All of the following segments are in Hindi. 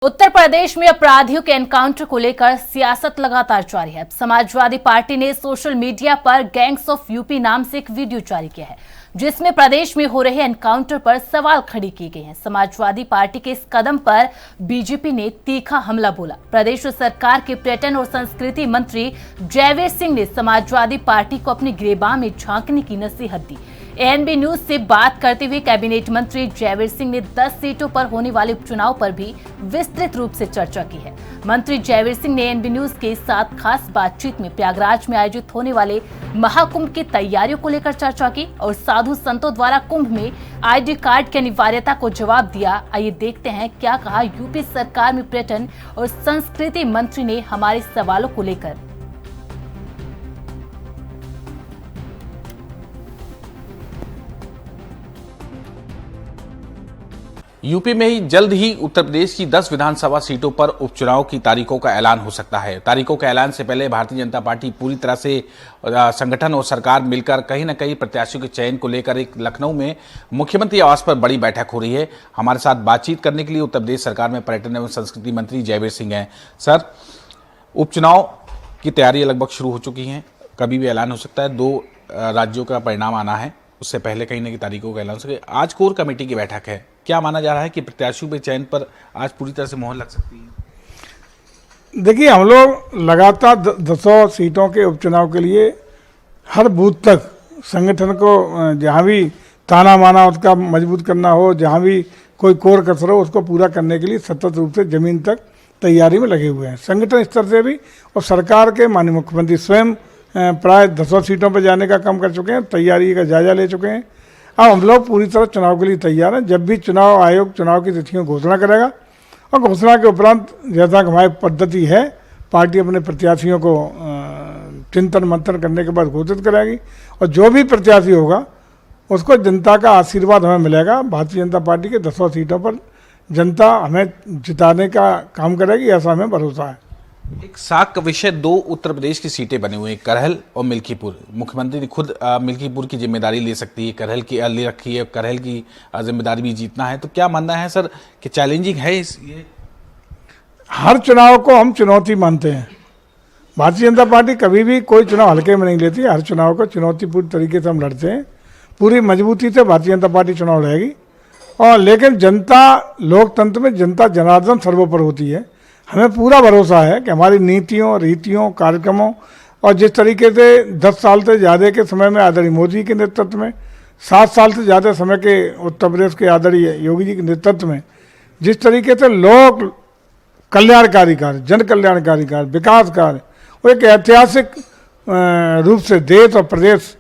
उत्तर प्रदेश में अपराधियों के एनकाउंटर को लेकर सियासत लगातार जारी है। समाजवादी पार्टी ने सोशल मीडिया पर गैंग्स ऑफ यूपी नाम से एक वीडियो जारी किया है, जिसमें प्रदेश में हो रहे एनकाउंटर पर सवाल खड़े किए गए हैं। समाजवादी पार्टी के इस कदम पर बीजेपी ने तीखा हमला बोला। प्रदेश सरकार के पर्यटन और संस्कृति मंत्री जयवीर सिंह ने समाजवादी पार्टी को अपनी गिरेबान में झांकने की नसीहत दी। एएनबी न्यूज से बात करते हुए कैबिनेट मंत्री जयवीर सिंह ने 10 सीटों पर होने वाले उपचुनाव पर भी विस्तृत रूप से चर्चा की है। मंत्री जयवीर सिंह ने एएनबी न्यूज के साथ खास बातचीत में प्रयागराज में आयोजित होने वाले महाकुंभ की तैयारियों को लेकर चर्चा की और साधु संतों द्वारा कुंभ में आईडी कार्ड की अनिवार्यता को जवाब दिया। आइए देखते हैं क्या कहा यूपी सरकार में पर्यटन और संस्कृति मंत्री ने हमारे सवालों को लेकर। यूपी में ही जल्द ही उत्तर प्रदेश की 10 विधानसभा सीटों पर उपचुनाव की तारीखों का ऐलान हो सकता है। तारीखों के ऐलान से पहले भारतीय जनता पार्टी पूरी तरह से संगठन और सरकार मिलकर कहीं न कहीं प्रत्याशियों के चयन को लेकर एक लखनऊ में मुख्यमंत्री आवास पर बड़ी बैठक हो रही है। हमारे साथ बातचीत करने के लिए उत्तर प्रदेश सरकार में पर्यटन एवं संस्कृति मंत्री जयवीर सिंह हैं। सर, उपचुनाव की तैयारी लगभग शुरू हो चुकी है, कभी भी ऐलान हो सकता है। 2 राज्यों का परिणाम आना है, उससे पहले कहीं न कहीं तारीखों का ऐलान हो सके। आज कोर कमेटी की बैठक है, क्या माना जा रहा है कि प्रत्याशियों के चयन पर आज पूरी तरह से मोहर लग सकती है? देखिए, हम लोग लगातार 200 सीटों के उपचुनाव के लिए हर बूथ तक संगठन को जहाँ भी ताना माना उसका मजबूत करना हो, जहाँ भी कोई कोर कसर हो उसको पूरा करने के लिए सतत रूप से जमीन तक तैयारी में लगे हुए हैं। संगठन स्तर से भी और सरकार के माननीय मुख्यमंत्री स्वयं प्राय 200 सीटों पर जाने का काम कर चुके हैं, तैयारी का जायजा ले चुके हैं। अब हम लोग पूरी तरह चुनाव के लिए तैयार हैं। जब भी चुनाव आयोग चुनाव की तिथियों घोषणा करेगा और घोषणा के उपरांत जैसा हमारी पद्धति है, पार्टी अपने प्रत्याशियों को चिंतन मंथन करने के बाद घोषित करेगी और जो भी प्रत्याशी होगा उसको जनता का आशीर्वाद हमें मिलेगा। भारतीय जनता पार्टी के 200 सीटों पर जनता हमें जिताने का काम करेगी, ऐसा हमें भरोसा है। एक साख विषय 2 उत्तर प्रदेश की सीटें बनी हुई हैं, करहल और मिल्कीपुर। मुख्यमंत्री ने खुद मिल्कीपुर की जिम्मेदारी ले सकती है, करहल की ले रखी है, करहल की जिम्मेदारी भी जीतना है। तो क्या मानना है सर कि चैलेंजिंग है ये? हर चुनाव को हम चुनौती मानते हैं। भारतीय जनता पार्टी कभी भी कोई चुनाव हल्के में नहीं लेती। हर चुनाव को चुनौतीपूर्ण तरीके से हम लड़ते हैं। पूरी मजबूती से भारतीय जनता पार्टी चुनाव लड़ेगी और लेकिन जनता, लोकतंत्र में जनता जनार्दन सर्वोपरि होती है। हमें पूरा भरोसा है कि हमारी नीतियों, रीतियों, कार्यक्रमों और जिस तरीके से 10 साल से ज़्यादा के समय में आदरणीय मोदी के नेतृत्व में, 7 साल से ज़्यादा समय के उत्तर प्रदेश के आदरणीय योगी जी के नेतृत्व में जिस तरीके से लोक कल्याणकारी कार्य, जन कल्याणकारी कार्य, विकास कार्य और एक ऐतिहासिक रूप से देश और प्रदेश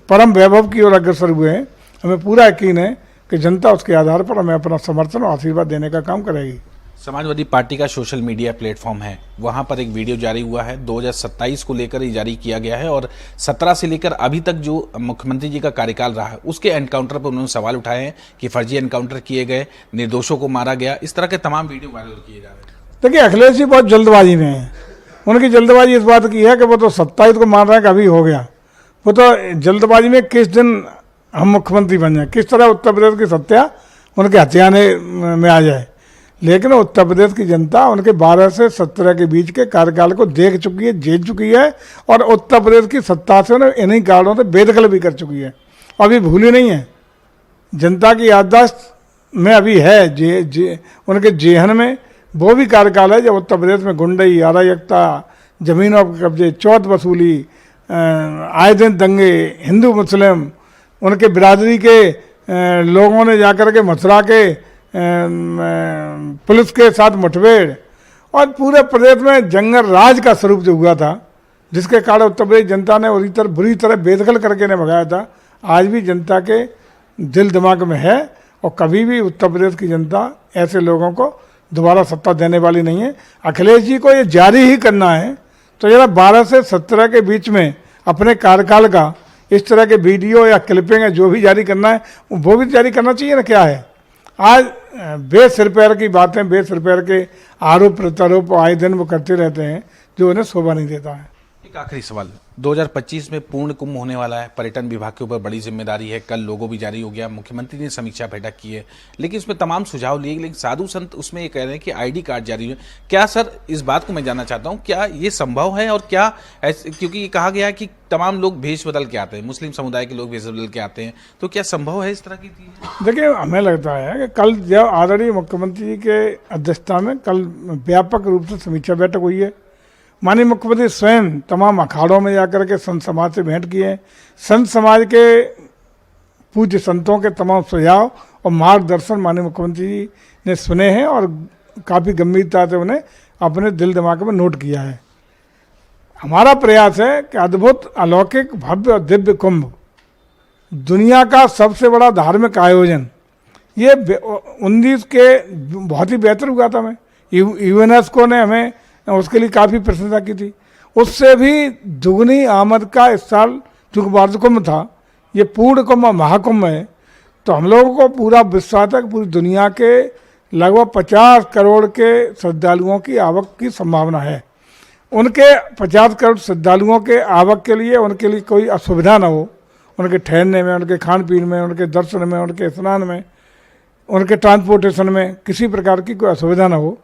परम वैभव की ओर अग्रसर हुए हैं, हमें पूरा यकीन है कि जनता उसके आधार पर हमें अपना समर्थन और आशीर्वाद देने का काम करेगी। समाजवादी पार्टी का सोशल मीडिया प्लेटफॉर्म है, वहां पर एक वीडियो जारी हुआ है, 2027 को लेकर ही जारी किया गया है और 17 से लेकर अभी तक जो मुख्यमंत्री जी का कार्यकाल रहा है उसके एनकाउंटर पर उन्होंने सवाल उठाए हैं कि फर्जी एनकाउंटर किए गए, निर्दोषों को मारा गया, इस तरह के तमाम वीडियो वायरल किए जा रहे हैं। देखिए, अखिलेश जी बहुत जल्दबाजी में हैं। उनकी जल्दबाजी इस बात की है कि वो तो 27 को मान रहे हैं कि अभी हो गया। वो तो जल्दबाजी में किस दिन हम मुख्यमंत्री बन जाए, किस तरह उत्तर प्रदेश की सत्ता उनके हथियाने में आ जाए। लेकिन उत्तर प्रदेश की जनता उनके 12 से 17 के बीच के कार्यकाल को देख चुकी है, झेल चुकी है और उत्तर प्रदेश की सत्ता से उन्हें इन्हीं कारणों से बेदखल भी कर चुकी है। अभी भूली नहीं है, जनता की याददाश्त में अभी है उनके जेहन में वो भी कार्यकाल है जब उत्तर प्रदेश में गुंडई, अराजकता, जमीनों के कब्जे, चौथ वसूली, आए दिन दंगे, हिंदू मुस्लिम, उनके बिरादरी के लोगों ने जाकर के मथुरा के पुलिस के साथ मुठभेड़ और पूरे प्रदेश में जंगल राज का स्वरूप जो हुआ था, जिसके कारण उत्तर प्रदेश जनता ने बुरी तरह बेदखल करके ने भगाया था, आज भी जनता के दिल दिमाग में है और कभी भी उत्तर प्रदेश की जनता ऐसे लोगों को दोबारा सत्ता देने वाली नहीं है। अखिलेश जी को ये जारी ही करना है तो जरा 12 से 17 के बीच में अपने कार्यकाल का इस तरह के वीडियो या क्लिपिंग है जो भी जारी करना है वो भी जारी करना चाहिए ना। क्या है, आज बेसिर पैर की बातें, बेसिर पैर के आरोप प्रत्यारोप आए दिन वो करते रहते हैं जो उन्हें शोभा नहीं देता है। एक आखिरी सवाल, 2025 में पूर्ण कुंभ होने वाला है, पर्यटन विभाग के ऊपर बड़ी जिम्मेदारी है, कल लोगो भी जारी हो गया, मुख्यमंत्री ने समीक्षा बैठक की है, लेकिन उसमें तमाम सुझाव लिए, लेकिन साधु संत उसमें ये कह रहे हैं कि आईडी कार्ड जारी है। क्या सर, इस बात को मैं जानना चाहता हूं, क्या ये संभव है? और क्या क्योंकि ये कहा गया है कि तमाम लोग भेष बदल के आते हैं, मुस्लिम समुदाय के लोग भेष बदल के आते हैं, तो क्या संभव है इस तरह की चीज? देखिए, हमें लगता है कि कल जब आदरणीय मुख्यमंत्री जी के अध्यक्षता में कल व्यापक रूप से समीक्षा बैठक हुई है। माननीय मुख्यमंत्री स्वयं तमाम अखाड़ों में जाकर के संत समाज से भेंट किए हैं। संत समाज के पूज्य संतों के तमाम सुझाव और मार्गदर्शन माननीय मुख्यमंत्री जी ने सुने हैं और काफ़ी गंभीरता से उन्हें अपने दिल दिमाग में नोट किया है। हमारा प्रयास है कि अद्भुत, अलौकिक, भव्य और दिव्य कुंभ, दुनिया का सबसे बड़ा धार्मिक आयोजन, ये 19 के बहुत ही बेहतर हुआ था। हमें यूनेस्को ने हमें उसके लिए काफ़ी प्रशंसा की थी। उससे भी दुगनी आमद का इस साल चूँकि वार्षिक कुंभ था, ये पूर्ण कुंभ महाकुंभ है, तो हम लोगों को पूरा विश्वास है कि पूरी दुनिया के लगभग 50 करोड़ के श्रद्धालुओं की आवक की संभावना है। उनके 50 करोड़ श्रद्धालुओं के आवक के लिए उनके लिए कोई असुविधा ना हो, उनके ठहरने में, उनके खान पीन में, उनके दर्शन में, उनके स्नान में, उनके ट्रांसपोर्टेशन में किसी प्रकार की कोई असुविधा ना हो।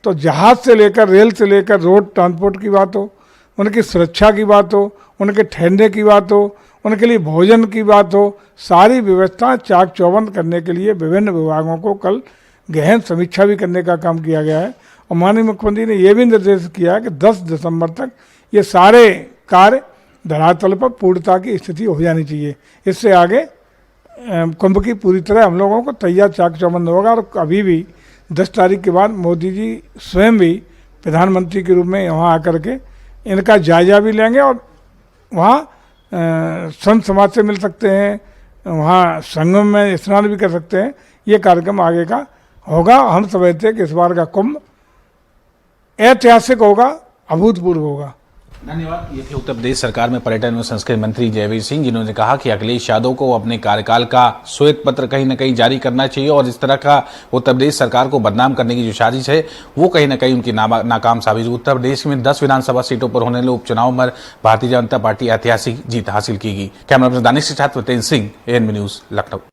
तो जहाज़ से लेकर, रेल से लेकर, रोड ट्रांसपोर्ट की बात हो, उनकी सुरक्षा की बात हो, उनके ठहरने की बात हो, उनके लिए भोजन की बात हो, सारी व्यवस्था चाक चौबंद करने के लिए विभिन्न विभागों को कल गहन समीक्षा भी करने का काम किया गया है। और माननीय मुख्यमंत्री ने यह भी निर्देश किया है कि 10 दिसंबर तक ये सारे कार्य धरातल पर पूर्णता की स्थिति हो जानी चाहिए। इससे आगे कुंभ की पूरी तरह हम लोगों को तैयार चाक चौबंद होगा। और अभी भी 10 तारीख के बाद मोदी जी स्वयं भी प्रधानमंत्री के रूप में वहाँ आकर के इनका जायजा भी लेंगे और वहाँ संत समाज से मिल सकते हैं, वहाँ संगम में स्नान भी कर सकते हैं। ये कार्यक्रम आगे का होगा। हम समझते हैं कि इस बार का कुंभ ऐतिहासिक होगा, अभूतपूर्व होगा। धन्यवाद। ये थे उत्तर प्रदेश सरकार में पर्यटन एवं संस्कृति मंत्री जयवीर सिंह, जिन्होंने कहा कि अखिलेश यादव को अपने कार्यकाल का श्वेत पत्र कहीं न कहीं जारी करना चाहिए और इस तरह का उत्तर प्रदेश सरकार को बदनाम करने की जो साजिश है वो कहीं न कहीं उनकी नाकाम साबित हुई। उत्तर प्रदेश में 10 विधानसभा सीटों पर होने वाले उपचुनाव में भारतीय जनता पार्टी ऐतिहासिक जीत हासिल की। कैमरा पर्सन दानिश के साथ तेज सिंह, ANB न्यूज, लखनऊ।